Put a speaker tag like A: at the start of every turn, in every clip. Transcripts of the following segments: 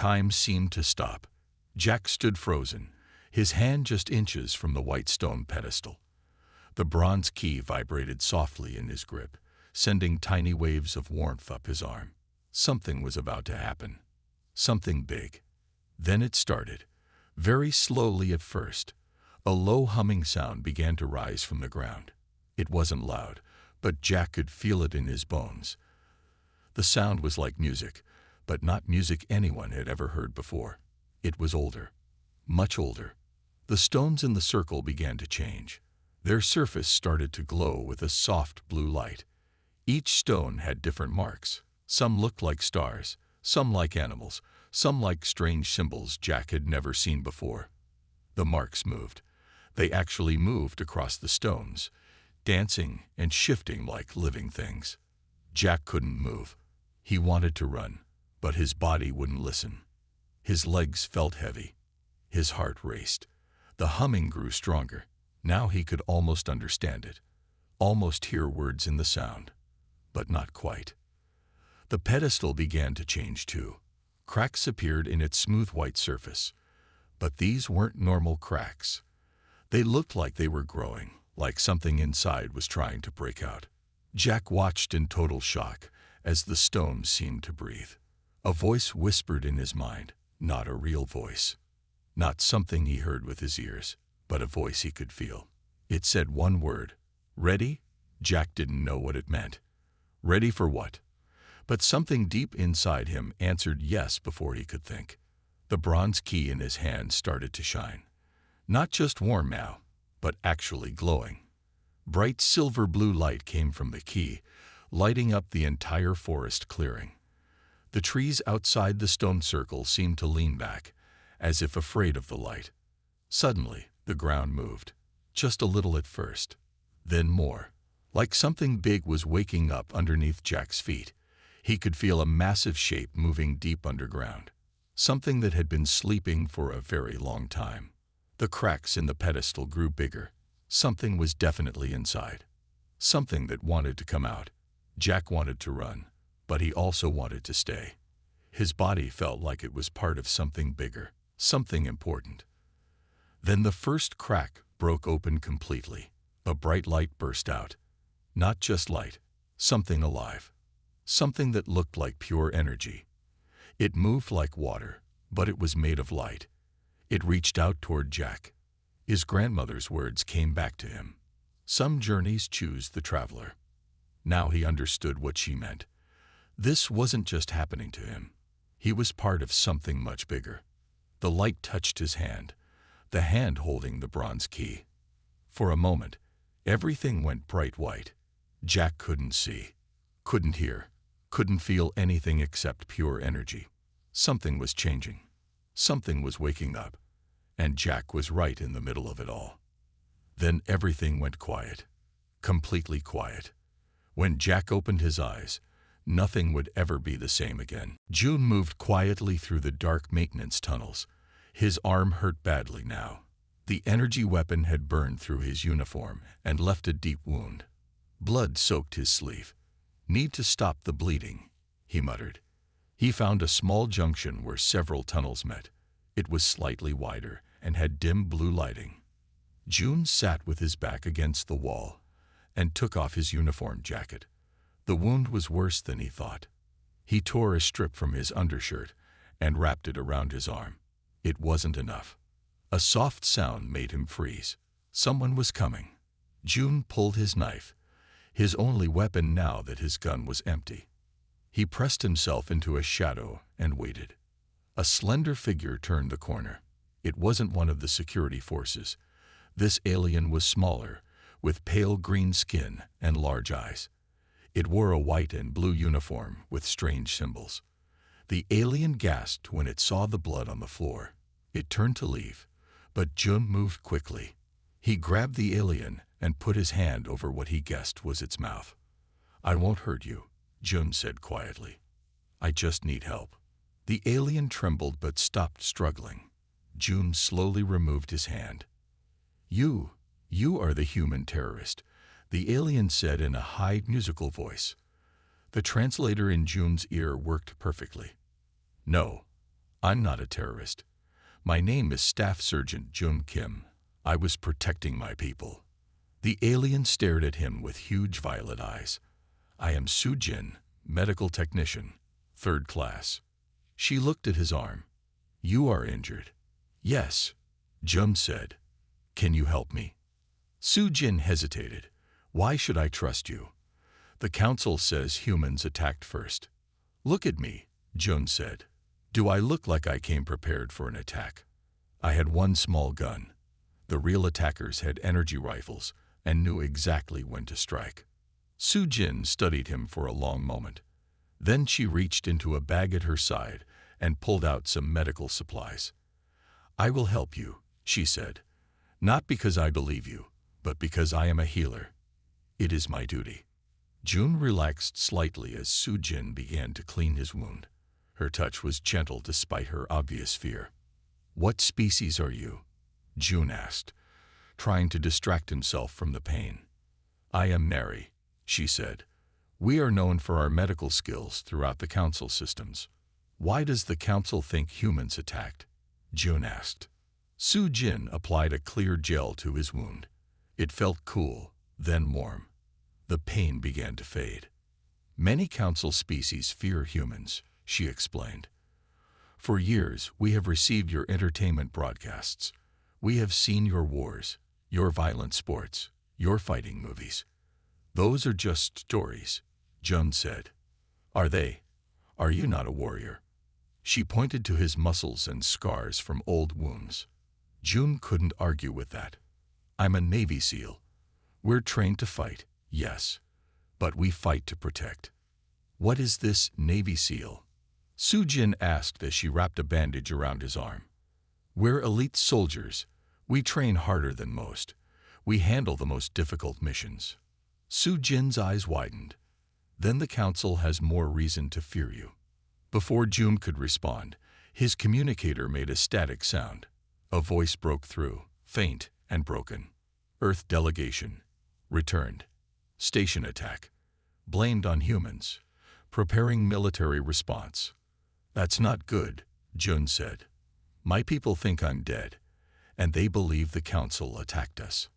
A: Time seemed to stop. Jack stood frozen, his hand just inches from the white stone pedestal. The bronze key vibrated softly in his grip, sending tiny waves of warmth up his arm. Something was about to happen. Something big. Then it started, very slowly at first. A low humming sound began to rise from the ground. It wasn't loud, but Jack could feel it in his bones. The sound was like music, but not music anyone had ever heard before. It was older, much older. The stones in the circle began to change. Their surface started to glow with a soft blue light. Each stone had different marks. Some looked like stars, some like animals, some like strange symbols Jack had never seen before. The marks moved. They actually moved across the stones, dancing and shifting like living things. Jack couldn't move. He wanted to run, but his body wouldn't listen. His legs felt heavy. His heart raced. The humming grew stronger. Now he could almost understand it, almost hear words in the sound, but not quite. The pedestal began to change too. Cracks appeared in its smooth white surface, but these weren't normal cracks. They looked like they were growing, like something inside was trying to break out. Jack watched in total shock as the stones seemed to breathe. A voice whispered in his mind, not a real voice, not something he heard with his ears, but a voice he could feel. It said one word, "Ready?" Jack didn't know what it meant. Ready for what? But something deep inside him answered yes before he could think. The bronze key in his hand started to shine. Not just warm now, but actually glowing. Bright silver-blue light came from the key, lighting up the entire forest clearing. The trees outside the stone circle seemed to lean back, as if afraid of the light. Suddenly, the ground moved, just a little at first, then more. Like something big was waking up underneath Jack's feet. He could feel a massive shape moving deep underground, something that had been sleeping for a very long time. The cracks in the pedestal grew bigger. Something was definitely inside, something that wanted to come out. Jack wanted to run, but he also wanted to stay. His body felt like it was part of something bigger, something important. Then the first crack broke open completely. A bright light burst out. Not just light, something alive. Something that looked like pure energy. It moved like water, but it was made of light. It reached out toward Jack. His grandmother's words came back to him. Some journeys choose the traveler. Now he understood what she meant. This wasn't just happening to him. He was part of something much bigger. The light touched his hand, the hand holding the bronze key. For a moment, everything went bright white. Jack couldn't see, couldn't hear, couldn't feel anything except pure energy. Something was changing. Something was waking up, and Jack was right in the middle of it all. Then everything went quiet, completely quiet. When Jack opened his eyes, nothing would ever be the same again. June moved quietly through the dark maintenance tunnels. His arm hurt badly now. The energy weapon had burned through his uniform and left a deep wound. Blood soaked his sleeve. "Need to stop the bleeding," he muttered. He found a small junction where several tunnels met. It was slightly wider and had dim blue lighting. June sat with his back against the wall and took off his uniform jacket. The wound was worse than he thought. He tore a strip from his undershirt and wrapped it around his arm. It wasn't enough. A soft sound made him freeze. Someone was coming. June pulled his knife, his only weapon now that his gun was empty. He pressed himself into a shadow and waited. A slender figure turned the corner. It wasn't one of the security forces. This alien was smaller, with pale green skin and large eyes. It wore a white and blue uniform with strange symbols. The alien gasped when it saw the blood on the floor. It turned to leave, but June moved quickly. He grabbed the alien and put his hand over what he guessed was its mouth. "I won't hurt you," June said quietly. "I just need help." The alien trembled but stopped struggling. June slowly removed his hand. You are the human terrorist," the alien said in a high musical voice. The translator in June's ear worked perfectly. "No, I'm not a terrorist. My name is Staff Sergeant Jun Kim. I was protecting my people. The alien stared at him with huge violet eyes. I am Soo-jin, medical technician, 3rd class. She looked at his arm. You are injured. Yes, Jun said. Can you help me? Soo-jin hesitated. Why should I trust you? The council says humans attacked first. Look at me, Jun said. Do I look like I came prepared for an attack? I had one small gun. The real attackers had energy rifles and knew exactly when to strike. Soo-jin studied him for a long moment. Then she reached into a bag at her side and pulled out some medical supplies. I will help you, she said. Not because I believe you, but because I am a healer. It is my duty. Jun relaxed slightly as Soo-jin began to clean his wound. Her touch was gentle despite her obvious fear. What species are you? Jun asked, trying to distract himself from the pain. I am Mary, she said. We are known for our medical skills throughout the council systems. Why does the council think humans attacked? Jun asked. Soo-jin applied a clear gel to his wound. It felt cool, then warm. The pain began to fade. Many council species fear humans, she explained. For years, we have received your entertainment broadcasts. We have seen your wars, your violent sports, your fighting movies. Those are just stories, Jun said. Are they? Are you not a warrior? She pointed to his muscles and scars from old wounds. Jun couldn't argue with that. I'm a Navy SEAL. We're trained to fight, yes, but we fight to protect. What is this Navy SEAL? Soo-jin asked as she wrapped a bandage around his arm. We're elite soldiers. We train harder than most. We handle the most difficult missions. Soo-jin's eyes widened. Then the council has more reason to fear you. Before Jun could respond, his communicator made a static sound. A voice broke through, faint and broken. Earth delegation. Returned. Station attack. Blamed on humans. Preparing military response. That's not good, Jun said. My people think I'm dead, and they believe the council attacked us.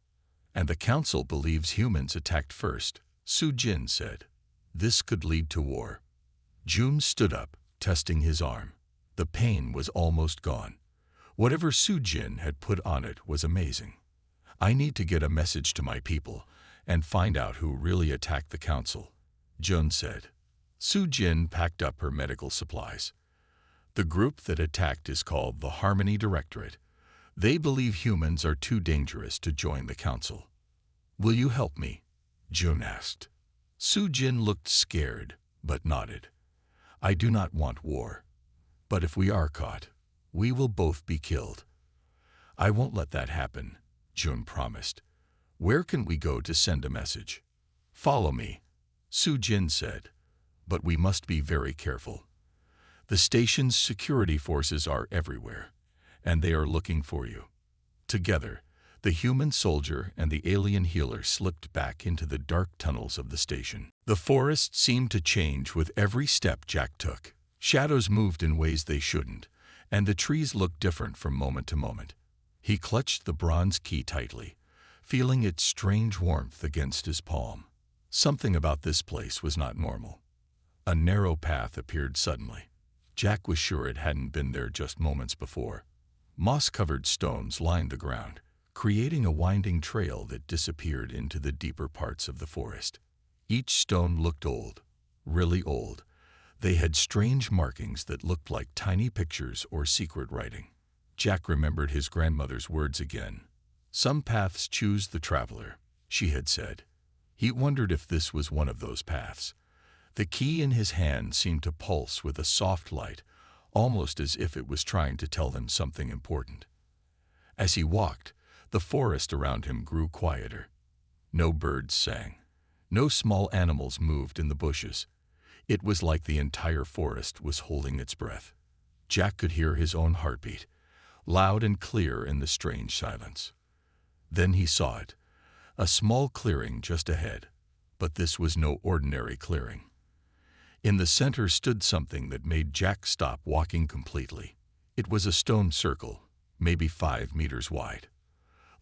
A: And the council believes humans attacked first, Soo-jin said. This could lead to war. Jun stood up, testing his arm. The pain was almost gone. Whatever Soo-jin had put on it was amazing. I need to get a message to my people and find out who really attacked the council, Jun said. Soo-jin packed up her medical supplies. The group that attacked is called the Harmony Directorate. They believe humans are too dangerous to join the council. Will you help me? Jun asked. Soo-jin looked scared, but nodded. I do not want war. But if we are caught, we will both be killed. I won't let that happen, Jun promised. Where can we go to send a message? Follow me, Soo-jin said. But we must be very careful. The station's security forces are everywhere, and they are looking for you. Together, the human soldier and the alien healer slipped back into the dark tunnels of the station. The forest seemed to change with every step Jack took. Shadows moved in ways they shouldn't, and the trees looked different from moment to moment. He clutched the bronze key tightly, feeling its strange warmth against his palm. Something about this place was not normal. A narrow path appeared suddenly. Jack was sure it hadn't been there just moments before. Moss-covered stones lined the ground, creating a winding trail that disappeared into the deeper parts of the forest. Each stone looked old, really old. They had strange markings that looked like tiny pictures or secret writing. Jack remembered his grandmother's words again. Some paths choose the traveler, she had said. He wondered if this was one of those paths. The key in his hand seemed to pulse with a soft light, almost as if it was trying to tell him something important. As he walked, the forest around him grew quieter. No birds sang. No small animals moved in the bushes. It was like the entire forest was holding its breath. Jack could hear his own heartbeat, loud and clear in the strange silence. Then he saw it, a small clearing just ahead, but this was no ordinary clearing. In the center stood something that made Jack stop walking completely. It was a stone circle, maybe 5 meters wide.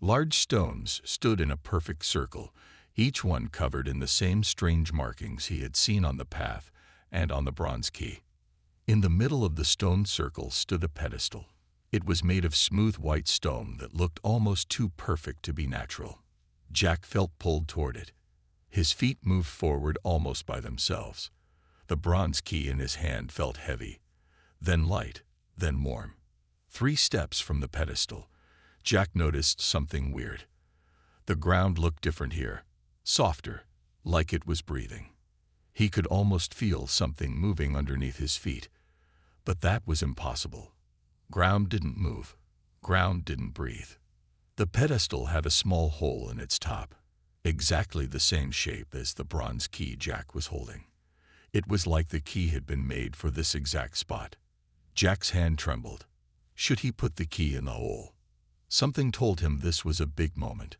A: Large stones stood in a perfect circle, each one covered in the same strange markings he had seen on the path and on the bronze key. In the middle of the stone circle stood a pedestal. It was made of smooth white stone that looked almost too perfect to be natural. Jack felt pulled toward it. His feet moved forward almost by themselves. The bronze key in his hand felt heavy, then light, then warm. 3 steps from the pedestal, Jack noticed something weird. The ground looked different here, softer, like it was breathing. He could almost feel something moving underneath his feet, but that was impossible. Ground didn't move. Ground didn't breathe. The pedestal had a small hole in its top, exactly the same shape as the bronze key Jack was holding. It was like the key had been made for this exact spot. Jack's hand trembled. Should he put the key in the hole? Something told him this was a big moment,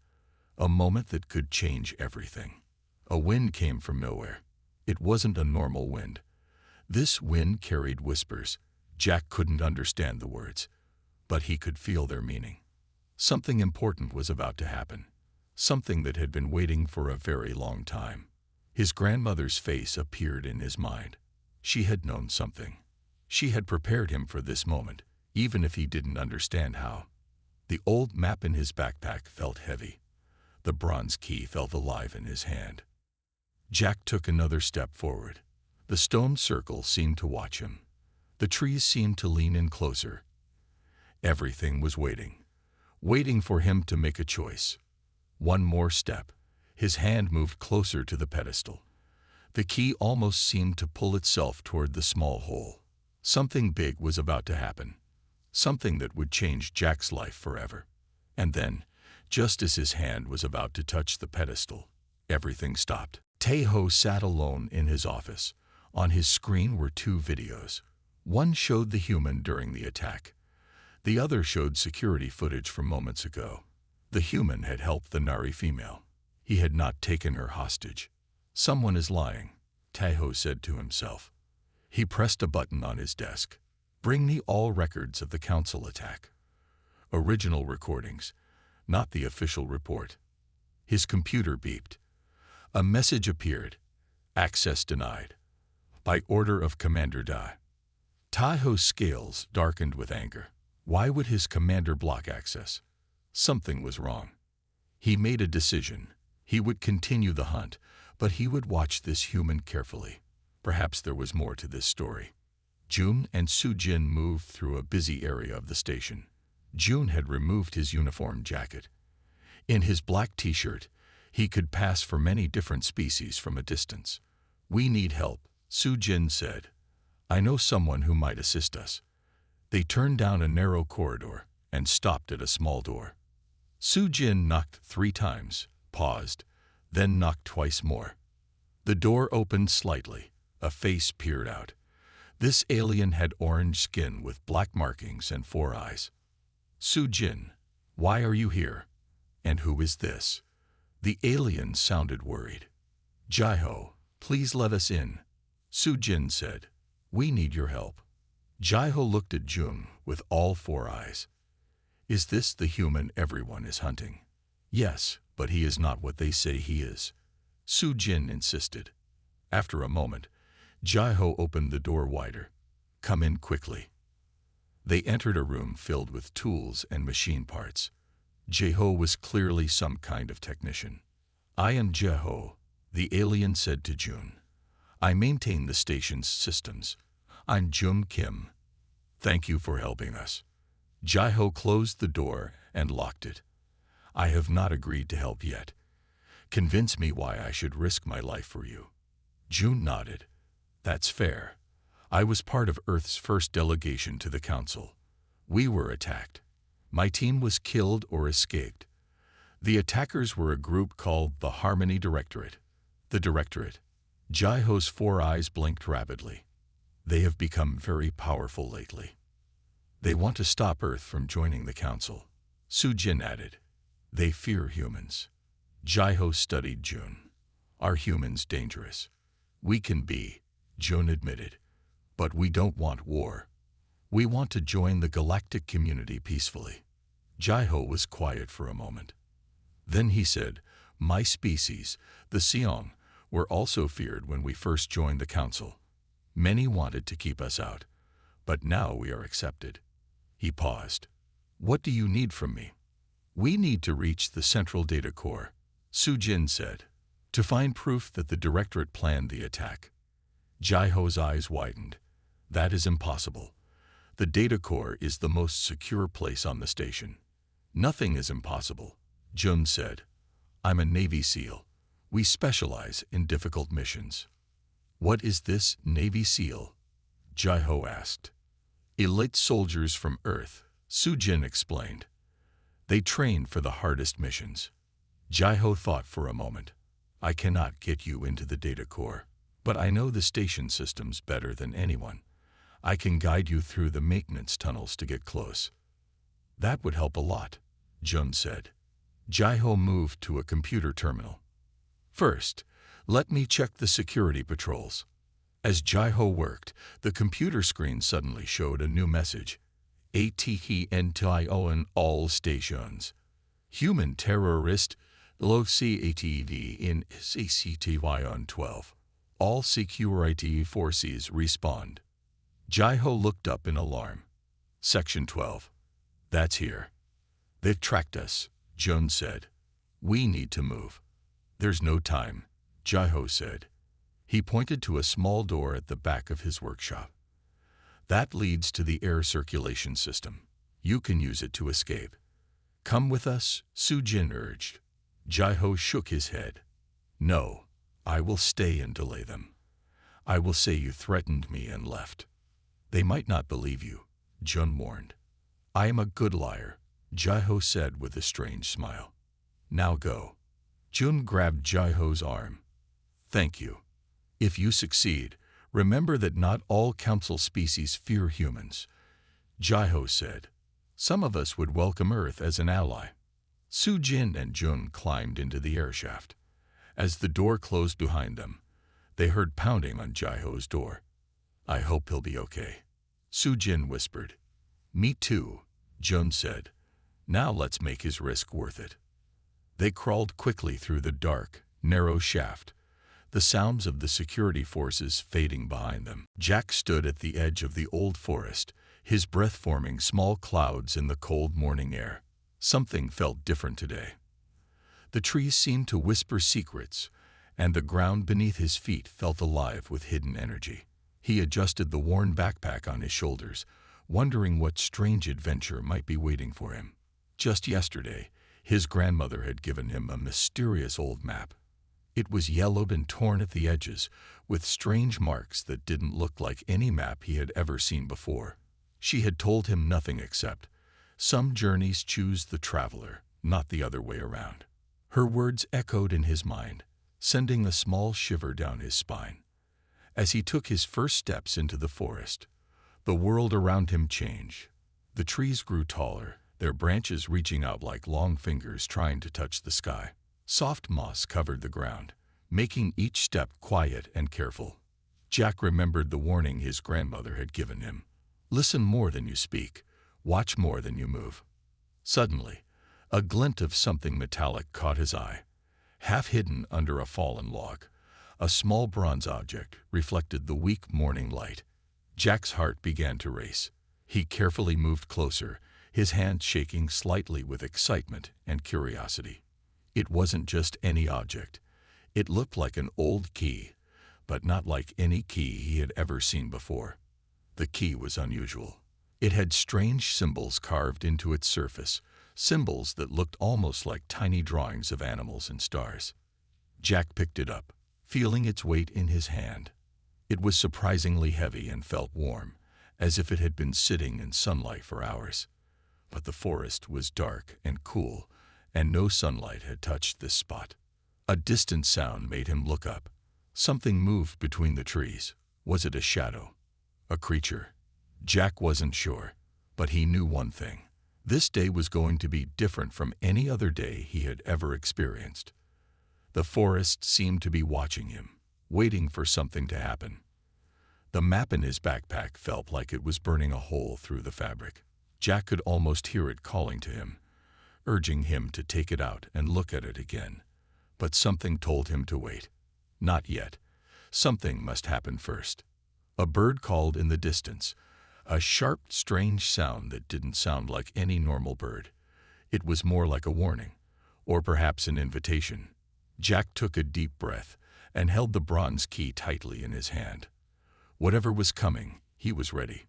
A: a moment that could change everything. A wind came from nowhere. It wasn't a normal wind. This wind carried whispers. Jack couldn't understand the words, but he could feel their meaning. Something important was about to happen, something that had been waiting for a very long time. His grandmother's face appeared in his mind. She had known something. She had prepared him for this moment, even if he didn't understand how. The old map in his backpack felt heavy. The bronze key felt alive in his hand. Jack took another step forward. The stone circle seemed to watch him. The trees seemed to lean in closer. Everything was waiting for him to make a choice. One more step. His hand moved closer to the pedestal. The key almost seemed to pull itself toward the small hole. Something big was about to happen. Something that would change Jack's life forever. And then, just as his hand was about to touch the pedestal, everything stopped. Taeho sat alone in his office. On his screen were 2 videos. One showed the human during the attack. The other showed security footage from moments ago. The human had helped the Nari female. He had not taken her hostage. Someone is lying, Taeho said to himself. He pressed a button on his desk. Bring me all records of the council attack. Original recordings, not the official report. His computer beeped. A message appeared. Access denied. By order of Commander Da. Taeho's scales darkened with anger. Why would his commander block access? Something was wrong. He made a decision. He would continue the hunt, but he would watch this human carefully. Perhaps there was more to this story. Jun and Soo-jin moved through a busy area of the station. Jun had removed his uniform jacket. In his black t-shirt, he could pass for many different species from a distance. We need help, Soo-jin said. I know someone who might assist us. They turned down a narrow corridor and stopped at a small door. Soo-jin knocked 3 times, paused, then knocked twice more. The door opened slightly. A face peered out. This alien had orange skin with black markings and 4 eyes. Soo-jin, why are you here? And who is this? The alien sounded worried. Jaiho, please let us in, Soo-jin said. We need your help. Jaiho looked at Jun with all 4 eyes. Is this the human everyone is hunting? Yes, but he is not what they say he is, Soo-jin insisted. After a moment, Jaiho opened the door wider. Come in quickly. They entered a room filled with tools and machine parts. Jaiho was clearly some kind of technician. I am Jaiho, the alien said to Jun. I maintain the station's systems. I'm Jun Kim. Thank you for helping us. Jaiho closed the door and locked it. I have not agreed to help yet. Convince me why I should risk my life for you. Jun nodded. That's fair. I was part of Earth's first delegation to the Council. We were attacked. My team was killed or escaped. The attackers were a group called the Harmony Directorate. The Directorate. Jaiho's 4 eyes blinked rapidly. They have become very powerful lately. They want to stop Earth from joining the Council. Soo-jin added. They fear humans. Jaiho studied Jun. Are humans dangerous? We can be, Jun admitted. But we don't want war. We want to join the galactic community peacefully. Jai-Ho was quiet for a moment. Then he said, "My species, the Seong, were also feared when we first joined the council. Many wanted to keep us out, but now we are accepted." He paused. "What do you need from me?" "We need to reach the central data core," Su-Jin said, "to find proof that the Directorate planned the attack." Jai-Ho's eyes widened. "That is impossible. The data core is the most secure place on the station." "Nothing is impossible," Jun said. "I'm a Navy SEAL. We specialize in difficult missions." "What is this Navy SEAL?" Jai-Ho asked. "Elite soldiers from Earth," Su-Jin explained. "They train for the hardest missions." Jai-Ho thought for a moment. "I cannot get you into the data core, but I know the station systems better than anyone. I can guide you through the maintenance tunnels to get close." "That would help a lot," Jun said. Jai-Ho moved to a computer terminal. "First, let me check the security patrols." As Jai-Ho worked, the computer screen suddenly showed a new message. "ATENTION all stations. Human terrorist LOCATV in CCTY 12. All security forces respond." Jai-Ho looked up in alarm. "Section 12. That's here." "They've tracked us," Jun said. "We need to move." "There's no time," Jai-Ho said. He pointed to a small door at the back of his workshop. "That leads to the air circulation system. You can use it to escape." "Come with us," Su-Jin urged. Jai-Ho shook his head. "No, I will stay and delay them. I will say you threatened me and left." "They might not believe you," Jun warned. "I am a good liar," Jai-Ho said with a strange smile. "Now go." Jun grabbed Jai-Ho's arm. "Thank you. If you succeed, remember that not all council species fear humans," Jai-Ho said. "Some of us would welcome Earth as an ally." Su-Jin and Jun climbed into the airshaft. As the door closed behind them, they heard pounding on Jai-Ho's door. "I hope he'll be okay," Su-Jin whispered. "Me too," Jun said. "Now let's make his risk worth it." They crawled quickly through the dark, narrow shaft, the sounds of the security forces fading behind them. Jack stood at the edge of the old forest, his breath forming small clouds in the cold morning air. Something felt different today. The trees seemed to whisper secrets, and the ground beneath his feet felt alive with hidden energy. He adjusted the worn backpack on his shoulders, wondering what strange adventure might be waiting for him. Just yesterday, his grandmother had given him a mysterious old map. It was yellowed and torn at the edges, with strange marks that didn't look like any map he had ever seen before. She had told him nothing except, "Some journeys choose the traveler, not the other way around." Her words echoed in his mind, sending a small shiver down his spine. As he took his first steps into the forest, the world around him changed. The trees grew taller, their branches reaching out like long fingers trying to touch the sky. Soft moss covered the ground, making each step quiet and careful. Jack remembered the warning his grandmother had given him. "Listen more than you speak, watch more than you move." Suddenly, a glint of something metallic caught his eye. Half hidden under a fallen log, a small bronze object reflected the weak morning light. Jack's heart began to race. He carefully moved closer, his hand shaking slightly with excitement and curiosity. It wasn't just any object. It looked like an old key, but not like any key he had ever seen before. The key was unusual. It had strange symbols carved into its surface, symbols that looked almost like tiny drawings of animals and stars. Jack picked it up, feeling its weight in his hand. It was surprisingly heavy and felt warm, as if it had been sitting in sunlight for hours. But the forest was dark and cool, and no sunlight had touched this spot. A distant sound made him look up. Something moved between the trees. Was it a shadow? A creature? Jack wasn't sure, but he knew one thing. This day was going to be different from any other day he had ever experienced. The forest seemed to be watching him, waiting for something to happen. The map in his backpack felt like it was burning a hole through the fabric. Jack could almost hear it calling to him, urging him to take it out and look at it again. But something told him to wait. Not yet. Something must happen first. A bird called in the distance, a sharp, strange sound that didn't sound like any normal bird. It was more like a warning, or perhaps an invitation. Jack took a deep breath and held the bronze key tightly in his hand. Whatever was coming, he was ready.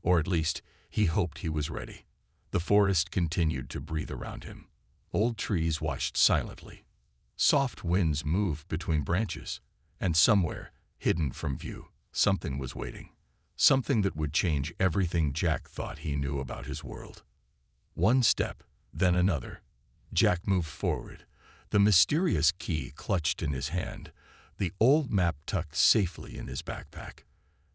A: Or at least, he hoped he was ready. The forest continued to breathe around him. Old trees washed silently. Soft winds moved between branches, and somewhere, hidden from view, something was waiting. Something that would change everything Jack thought he knew about his world. One step, then another. Jack moved forward, the mysterious key clutched in his hand, the old map tucked safely in his backpack.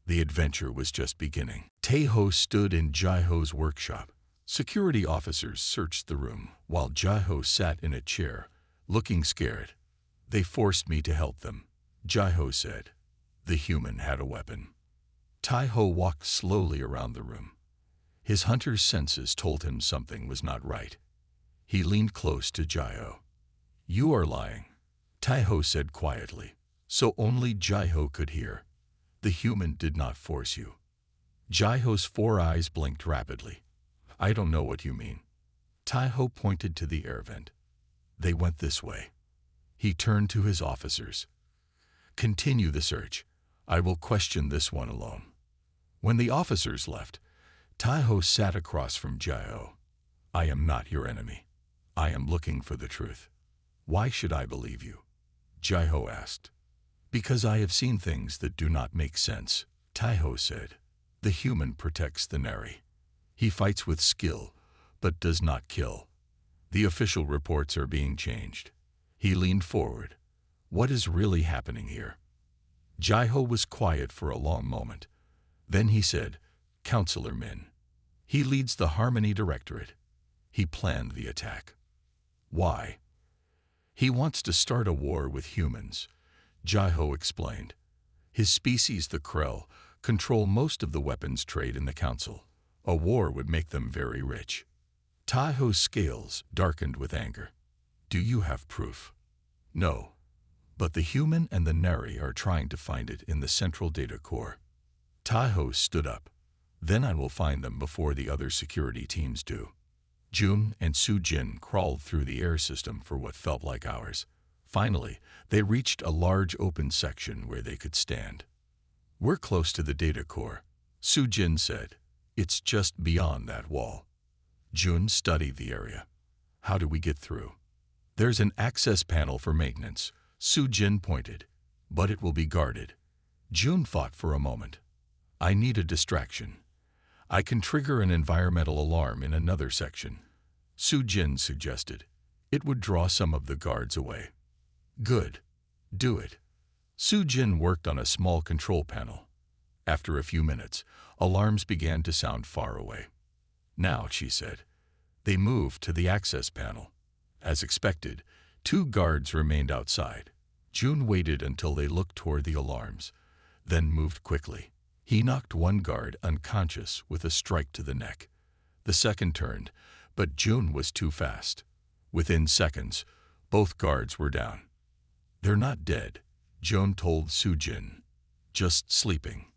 A: The adventure was just beginning. Taeho stood in Jaiho's workshop. Security officers searched the room, while Jaiho sat in a chair, looking scared. "They forced me to help them," Jaiho said. The human had a weapon. Taeho walked slowly around the room. His hunter's senses told him something was not right. He leaned close to Jaiho. "You are lying," Taeho said quietly, so only Jaiho could hear. "The human did not force you." Jaiho's 4 eyes blinked rapidly. "I don't know what you mean." Taeho pointed to the air vent. "They went this way." He turned to his officers. "Continue the search. I will question this one alone." When the officers left, Taeho sat across from Jaiho. "I am not your enemy. I am looking for the truth." "Why should I believe you?" Jaiho asked. "Because I have seen things that do not make sense," Taeho said. "The human protects the nary. He fights with skill, but does not kill. The official reports are being changed." He leaned forward. "What is really happening here?" Jaiho was quiet for a long moment. Then he said, "Counselor Min. He leads the Harmony Directorate. He planned the attack." "Why?" "He wants to start a war with humans," Jaiho explained. "His species, the Krell, control most of the weapons trade in the council. A war would make them very rich." Taeho's scales darkened with anger. "Do you have proof?" "No. But the human and the nary are trying to find it in the central data core." Taeho stood up. "Then I will find them before the other security teams do." Jun and Soo-jin crawled through the air system for what felt like hours. Finally, they reached a large open section where they could stand. "We're close to the data core," Soo-jin said. "It's just beyond that wall." Jun studied the area. "How do we get through?" "There's an access panel for maintenance," Soo-jin pointed. "But it will be guarded." Jun thought for a moment. "I need a distraction. I can trigger an environmental alarm in another section," Soo-jin suggested. "It would draw some of the guards away." "Good. Do it." Soo-jin worked on a small control panel. After a few minutes, alarms began to sound far away. "Now," she said. They moved to the access panel. As expected, 2 guards remained outside. Jun waited until they looked toward the alarms, then moved quickly. He knocked one guard unconscious with a strike to the neck. The second turned, but Jun was too fast. Within seconds, both guards were down. "They're not dead," Jun told Soo-jin. "Just sleeping."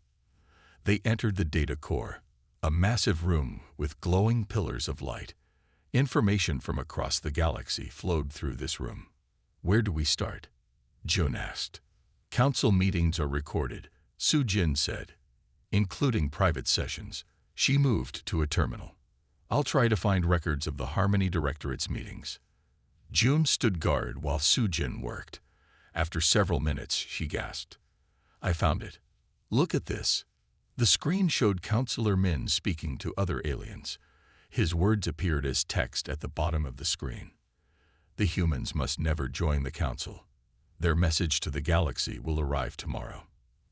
A: They entered the data core, a massive room with glowing pillars of light. Information from across the galaxy flowed through this room. "Where do we start?" Jun asked. "Council meetings are recorded," Soo-jin said, "including private sessions." She moved to a terminal. "I'll try to find records of the Harmony Directorate's meetings." Jun stood guard while Soo-jin worked. After several minutes, she gasped. "I found it. Look at this." The screen showed Counselor Min speaking to other aliens. His words appeared as text at the bottom of the screen. "The humans must never join the council. Their message to the galaxy will arrive tomorrow.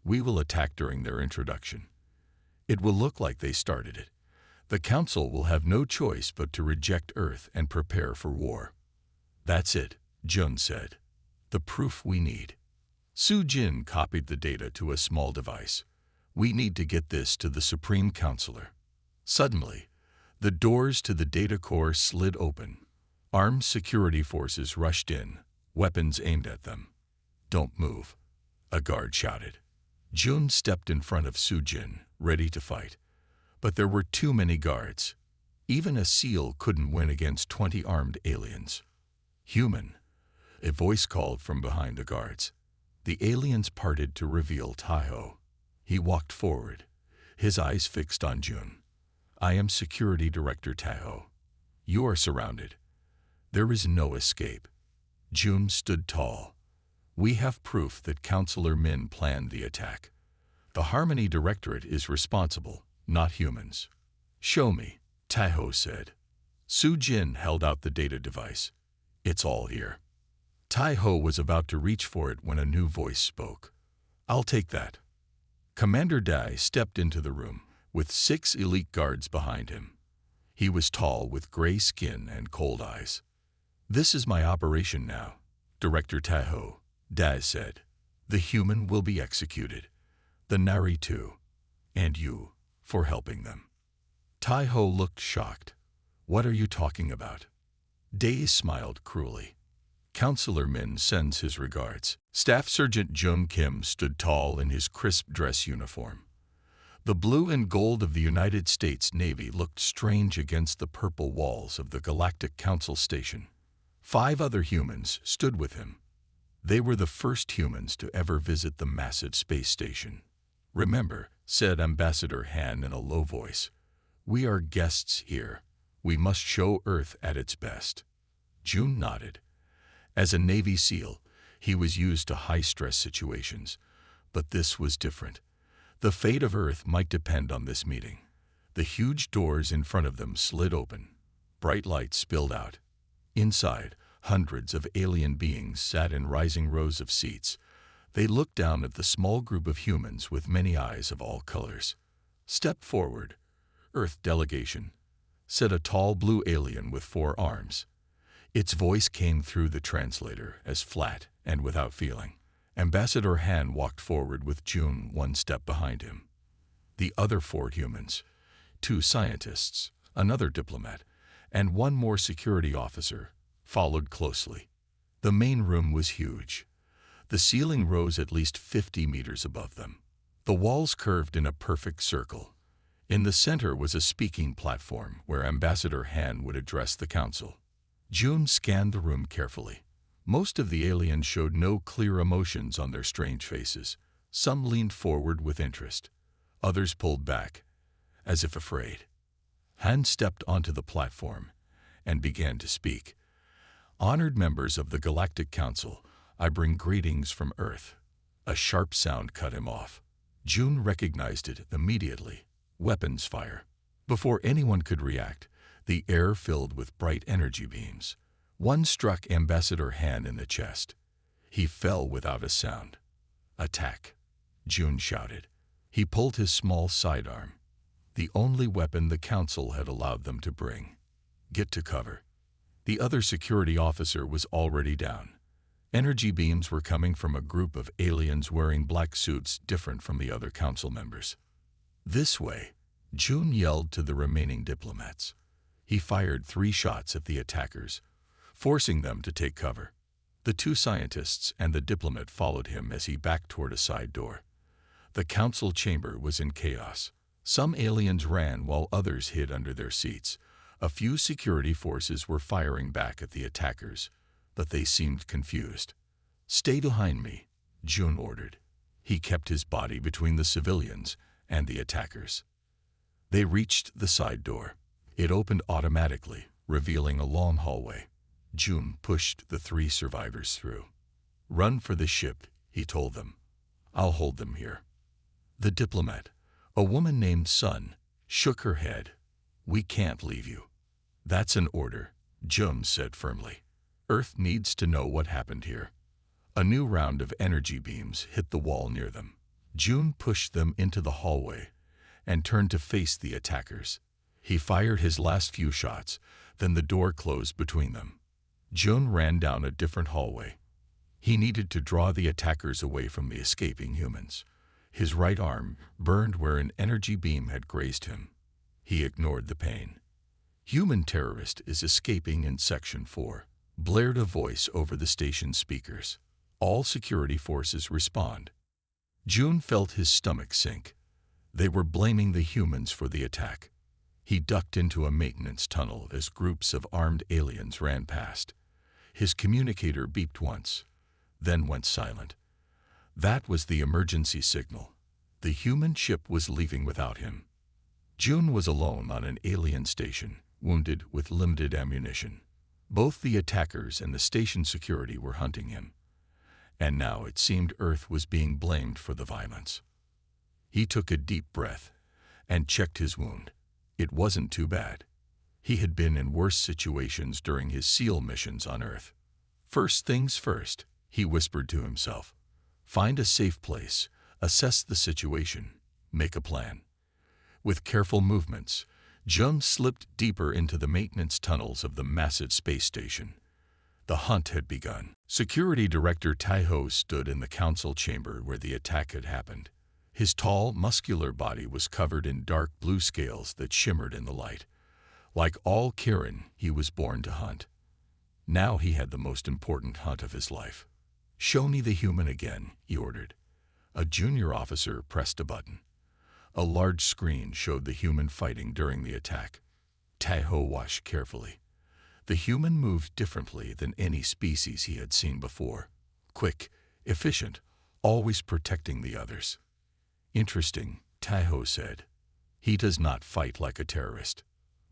A: We will attack during their introduction. It will look like they started it. The council will have no choice but to reject Earth and prepare for war." "That's it," Jun said. "The proof we need." Soo-jin copied the data to a small device. We need to get this to the Supreme Counselor. Suddenly, the doors to the data core slid open. Armed security forces rushed in, weapons aimed at them. "Don't move," a guard shouted. June stepped in front of Sujin, ready to fight. But there were too many guards. Even a SEAL couldn't win against 20 armed aliens. "Human," a voice called from behind the guards. The aliens parted to reveal Taiho. He walked forward, his eyes fixed on June. "I am Security Director Taiho. You are surrounded. There is no escape." June stood tall. "We have proof that Counselor Min planned the attack. The Harmony Directorate is responsible, not humans." "Show me," Taiho said. Sujin held out the data device. "It's all here." Taiho was about to reach for it when a new voice spoke. "I'll take that." Commander Dai stepped into the room, with 6 elite guards behind him. He was tall with gray skin and cold eyes. "This is my operation now, Director Taiho," Dai said. "The human will be executed. The Nari too. And you, for helping them." Taiho looked shocked. "What are you talking about?" Dai smiled cruelly. "Counselor Min sends his regards." Staff Sergeant Jun Kim stood tall in his crisp dress uniform. The blue and gold of the United States Navy looked strange against the purple walls of the Galactic Council Station. 5 other humans stood with him. They were the first humans to ever visit the massive space station. "Remember," said Ambassador Han in a low voice, "we are guests here. We must show Earth at its best." June nodded. As a Navy SEAL, he was used to high-stress situations, but this was different. The fate of Earth might depend on this meeting. The huge doors in front of them slid open. Bright lights spilled out. Inside, hundreds of alien beings sat in rising rows of seats. They looked down at the small group of humans with many eyes of all colors. "Step forward, Earth delegation," said a tall blue alien with 4 arms. Its voice came through the translator as flat and without feeling. Ambassador Han walked forward with June 1 step behind him. The other 4 humans, 2 scientists, another diplomat, and 1 more security officer, followed closely. The main room was huge. The ceiling rose at least 50 meters above them. The walls curved in a perfect circle. In the center was a speaking platform where Ambassador Han would address the council. June scanned the room carefully. Most of the aliens showed no clear emotions on their strange faces. Some leaned forward with interest. Others pulled back, as if afraid. Han stepped onto the platform and began to speak. "Honored members of the Galactic Council, I bring greetings from Earth." A sharp sound cut him off. June recognized it immediately. Weapons fire. Before anyone could react, the air filled with bright energy beams. One struck Ambassador Han in the chest. He fell without a sound. "Attack," June shouted. He pulled his small sidearm, the only weapon the council had allowed them to bring. "Get to cover." The other security officer was already down. Energy beams were coming from a group of aliens wearing black suits different from the other council members. "This way," June yelled to the remaining diplomats. He fired 3 shots at the attackers, forcing them to take cover. The 2 scientists and the diplomat followed him as he backed toward a side door. The council chamber was in chaos. Some aliens ran while others hid under their seats. A few security forces were firing back at the attackers, but they seemed confused. "Stay behind me," June ordered. He kept his body between the civilians and the attackers. They reached the side door. It opened automatically, revealing a long hallway. June pushed the 3 survivors through. "Run for the ship," he told them. "I'll hold them here." The diplomat, a woman named Sun, shook her head. "We can't leave you." "That's an order," June said firmly. "Earth needs to know what happened here." A new round of energy beams hit the wall near them. June pushed them into the hallway and turned to face the attackers. He fired his last few shots, then the door closed between them. June ran down a different hallway. He needed to draw the attackers away from the escaping humans. His right arm burned where an energy beam had grazed him. He ignored the pain. "Human terrorist is escaping in Section 4, blared a voice over the station speakers. "All security forces respond." June felt his stomach sink. They were blaming the humans for the attack. He ducked into a maintenance tunnel as groups of armed aliens ran past. His communicator beeped once, then went silent. That was the emergency signal. The human ship was leaving without him. June was alone on an alien station, wounded with limited ammunition. Both the attackers and the station security were hunting him. And now it seemed Earth was being blamed for the violence. He took a deep breath and checked his wound. It wasn't too bad. He had been in worse situations during his SEAL missions on Earth. "First things first," he whispered to himself. "Find a safe place, assess the situation, make a plan." With careful movements, Jung slipped deeper into the maintenance tunnels of the massive space station. The hunt had begun. Security Director Taiho stood in the council chamber where the attack had happened. His tall, muscular body was covered in dark blue scales that shimmered in the light. Like all Kirin, he was born to hunt. Now he had the most important hunt of his life. "Show me the human again," he ordered. A junior officer pressed a button. A large screen showed the human fighting during the attack. Taiho watched carefully. The human moved differently than any species he had seen before. Quick, efficient, always protecting the others. "Interesting," Taiho said. "He does not fight like a terrorist.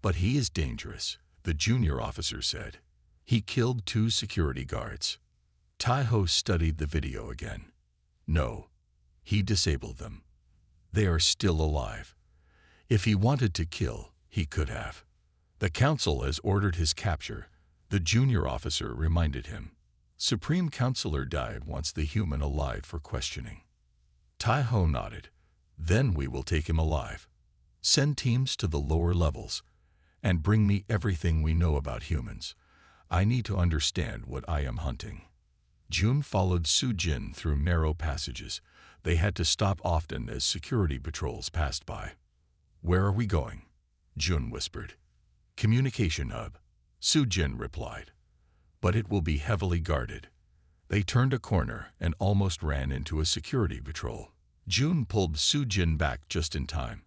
A: But he is dangerous," the junior officer said. "He killed 2 security guards." Taiho studied the video again. "No, he disabled them. They are still alive. If he wanted to kill, he could have." "The council has ordered his capture," the junior officer reminded him. "Supreme Counselor Dive wants the human alive for questioning." Taiho nodded. "Then we will take him alive. Send teams to the lower levels, and bring me everything we know about humans. I need to understand what I am hunting." June followed Su-jin through narrow passages. They had to stop often as security patrols passed by. "Where are we going?" June whispered. "Communication hub," Su-jin replied. "But it will be heavily guarded." They turned a corner and almost ran into a security patrol. June pulled Su-jin back just in time.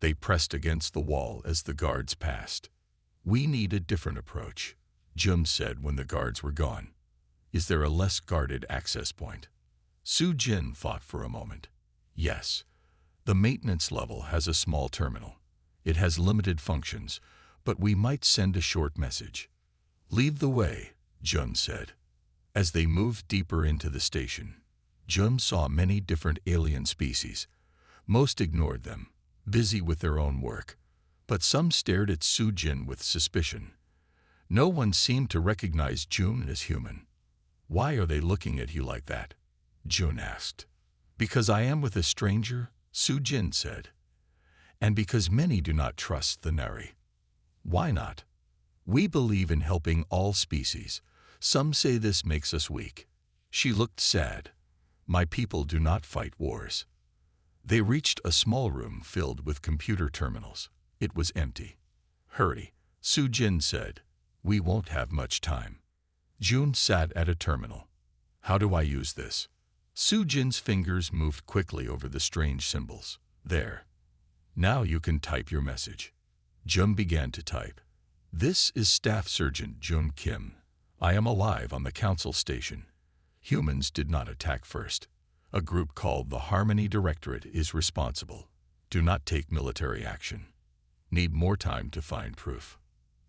A: They pressed against the wall as the guards passed. "We need a different approach," Jun said when the guards were gone. "Is there a less guarded access point?" Su-jin thought for a moment. "Yes. The maintenance level has a small terminal. It has limited functions, but we might send a short message." "Lead the way," Jun said. As they moved deeper into the station, Jun saw many different alien species. Most ignored them, busy with their own work, but some stared at Su-jin with suspicion. No one seemed to recognize Jun as human. "Why are they looking at you like that?" Jun asked. "Because I am with a stranger," Su-jin said. "And because many do not trust the Nari." "Why not?" "We believe in helping all species. Some say this makes us weak." She looked sad. "My people do not fight wars." They reached a small room filled with computer terminals. It was empty. "Hurry," Su-jin said. "We won't have much time." Jun sat at a terminal. "How do I use this?" Su-jin's fingers moved quickly over the strange symbols. "There. Now you can type your message." Jun began to type. "This is Staff Sergeant Jun Kim. I am alive on the council station. Humans did not attack first. A group called the Harmony Directorate is responsible. Do not take military action. Need more time to find proof."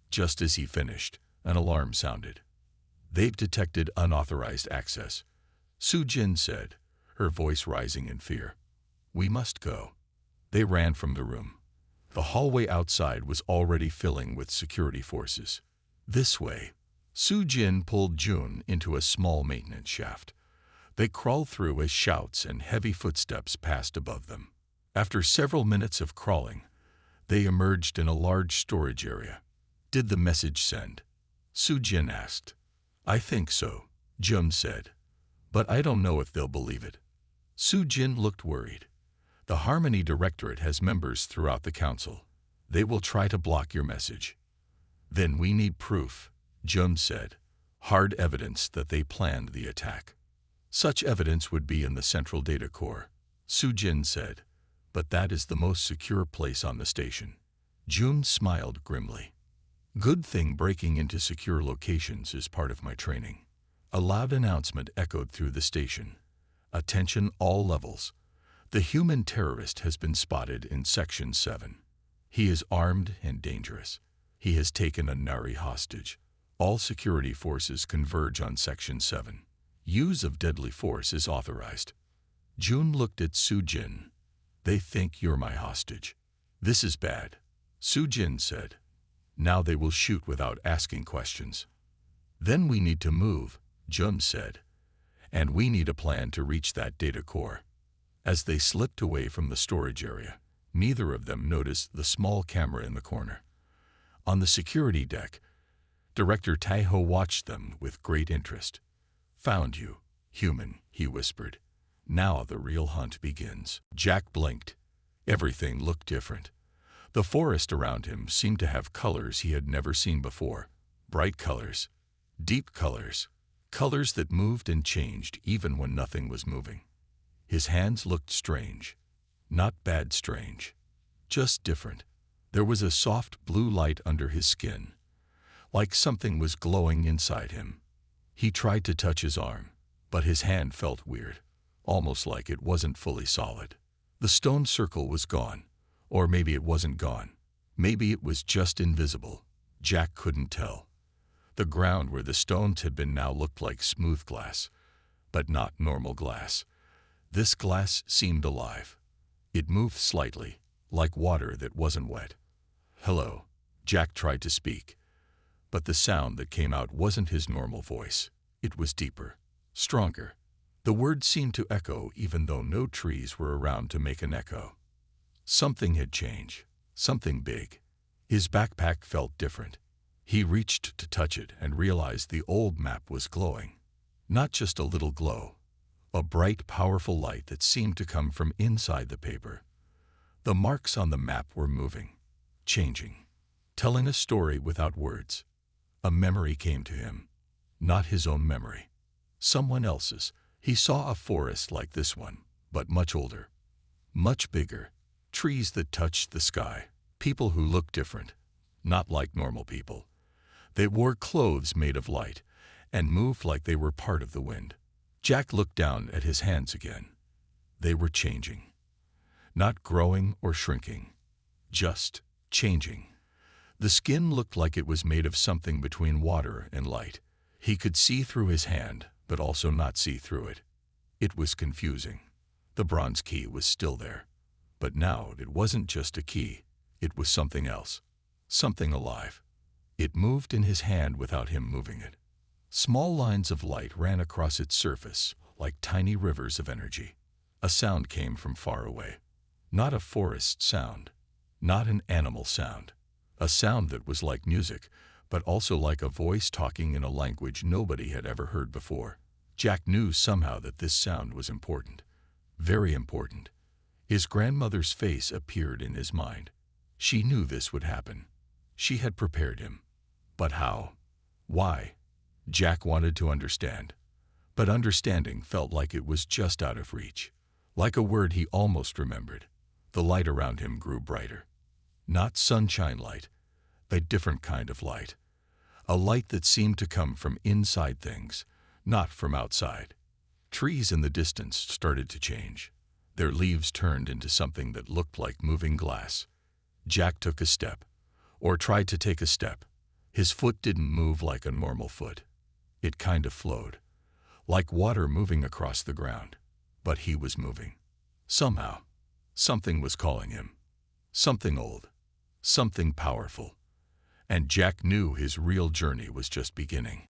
A: Just as he finished, an alarm sounded. "They've detected unauthorized access," Su-jin said, her voice rising in fear. "We must go." They ran from the room. The hallway outside was already filling with security forces. "This way." Su-jin pulled Jun into a small maintenance shaft. They crawled through as shouts and heavy footsteps passed above them. After several minutes of crawling, they emerged in a large storage area. "Did the message send?" Su-jin asked. "I think so," Jun said. "But I don't know if they'll believe it." Jin looked worried. The Harmony Directorate has members throughout the council. They will try to block your message. Then we need proof, Jun said. Hard evidence that they planned the attack. Such evidence would be in the central data core, Jin said. But that is the most secure place on the station. Jun smiled grimly. Good thing breaking into secure locations is part of my training. A loud announcement echoed through the station. Attention all levels. The human terrorist has been spotted in Section 7. He is armed and dangerous. He has taken a Nari hostage. All security forces converge on Section 7. Use of deadly force is authorized. Jun looked at Jin. They think you're my hostage. This is bad, Jin said. Now they will shoot without asking questions. Then we need to move, Jun said. And we need a plan to reach that data core. As they slipped away from the storage area, neither of them noticed the small camera in the corner. On the security deck, Director Taiho watched them with great interest. Found you, human, he whispered. Now the real hunt begins. Jack blinked. Everything looked different. The forest around him seemed to have colors he had never seen before. Bright colors, deep colors, colors that moved and changed even when nothing was moving. His hands looked strange. Not bad strange. Just different. There was a soft blue light under his skin, like something was glowing inside him. He tried to touch his arm, but his hand felt weird, almost like it wasn't fully solid. The stone circle was gone, or maybe it wasn't gone. Maybe it was just invisible. Jack couldn't tell. The ground where the stones had been now looked like smooth glass, but not normal glass. This glass seemed alive. It moved slightly, like water that wasn't wet. Hello, Jack tried to speak, but the sound that came out wasn't his normal voice. It was deeper, stronger. The words seemed to echo even though no trees were around to make an echo. Something had changed, something big. His backpack felt different. He reached to touch it and realized the old map was glowing. Not just a little glow, a bright, powerful light that seemed to come from inside the paper. The marks on the map were moving, changing, telling a story without words. A memory came to him. Not his own memory. Someone else's. He saw a forest like this one, but much older, much bigger. Trees that touched the sky. People who looked different, not like normal people. They wore clothes made of light and moved like they were part of the wind. Jack looked down at his hands again. They were changing. Not growing or shrinking. Just changing. The skin looked like it was made of something between water and light. He could see through his hand, but also not see through it. It was confusing. The bronze key was still there. But now it wasn't just a key. It was something else. Something alive. It moved in his hand without him moving it. Small lines of light ran across its surface, like tiny rivers of energy. A sound came from far away. Not a forest sound. Not an animal sound. A sound that was like music, but also like a voice talking in a language nobody had ever heard before. Jack knew somehow that this sound was important. Very important. His grandmother's face appeared in his mind. She knew this would happen. She had prepared him. But how? Why? Jack wanted to understand. But understanding felt like it was just out of reach. Like a word he almost remembered. The light around him grew brighter. Not sunshine light. A different kind of light. A light that seemed to come from inside things, not from outside. Trees in the distance started to change. Their leaves turned into something that looked like moving glass. Jack took a step, or tried to take a step. His foot didn't move like a normal foot. It kind of flowed, like water moving across the ground. But he was moving. Somehow, something was calling him. Something old, something powerful. And Jack knew his real journey was just beginning.